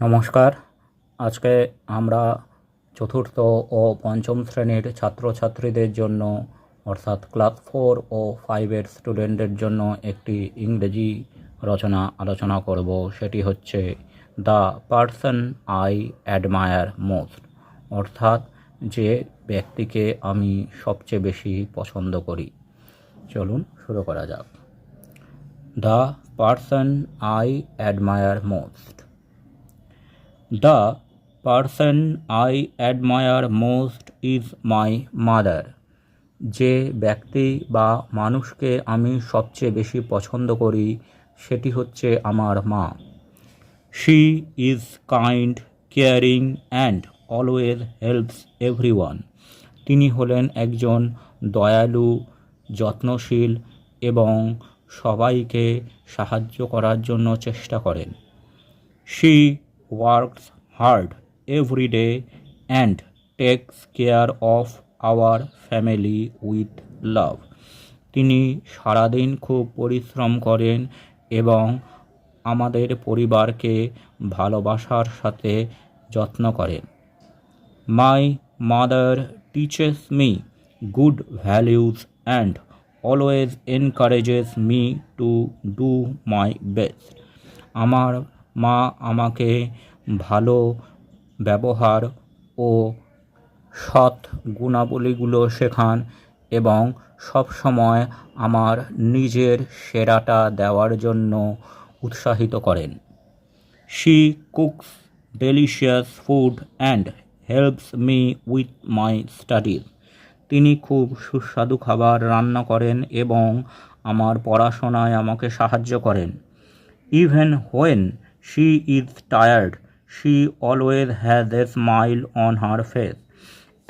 নমস্কার। আজকে আমরা চতুর্থ ও পঞ্চম শ্রেণীর ছাত্রছাত্রীদের জন্য অর্থাৎ ক্লাস 4 ও 5-এর স্টুডেন্টদের জন্য একটি ইংরেজি রচনা আলোচনা করব। সেটি হচ্ছে the person I admire most, অর্থাৎ যে ব্যক্তিকে আমি সবচেয়ে বেশি পছন্দ করি। চলুন শুরু করা যাক। The person I admire most. The person I admire most is my mother. যে ব্যক্তি বা মানুষকে আমি সবচেয়ে বেশি পছন্দ করি সেটি হচ্ছে আমার মা। She is kind, caring and always helps everyone. তিনি হলেন একজন দয়ালু, যত্নশীল এবং সবাইকে সাহায্য করার জন্য চেষ্টা করেন। She works hard every day and takes care of our family with love. তিনি সারাদিন খুব পরিশ্রম করেন এবং আমাদের পরিবারকে ভালোবাসার সাথে যত্ন করেন। My mother teaches me good values and always encourages me to do my best. আমার মা আমাকে ভালো ব্যবহার ও সৎ গুণাবলীগুলো শেখান এবং সব সময় আমার নিজের সেরাটা দেওয়ার জন্য উৎসাহিত করেন। She cooks delicious food and helps me with my studies. তিনি খুব সুস্বাদু খাবার রান্না করেন এবং আমার পড়াশোনায় আমাকে সাহায্য করেন। Even when she is tired, she always has a smile on her face.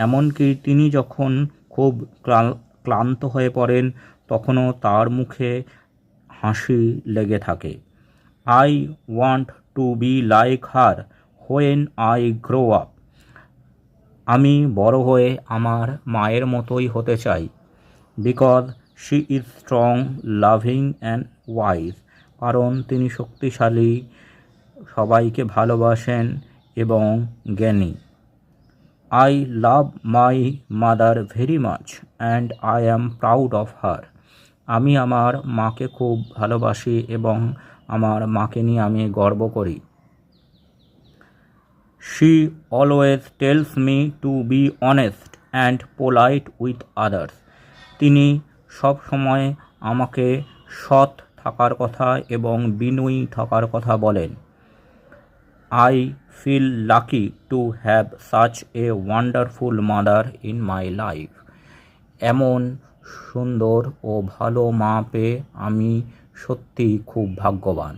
এমনকি তিনি যখন খুব ক্লান্ত হয়ে পড়েন তখনও তার মুখে হাসি লেগে থাকে। I want to be like her when I grow up. আমি বড় হয়ে আমার মায়ের মতোই হতে চাই। Because she is strong, loving and wise. কারণ তিনি শক্তিশালী, সবাইকে ভালোবাসেন এবং জ্ঞানী। I love my mother very much and I am proud of her. আমি আমার মাকে খুব ভালোবাসি এবং আমার মাকে নিয়ে আমি গর্ব করি। She always tells me to be honest and polite with others. তিনি সব সময় আমাকে সৎ থাকার কথা এবং বিনয়ী থাকার কথা বলেন। I feel lucky to have such a wonderful mother in my life. এমন সুন্দর ও ভালো মা পেয়ে আমি সত্যিই খুব ভাগ্যবান।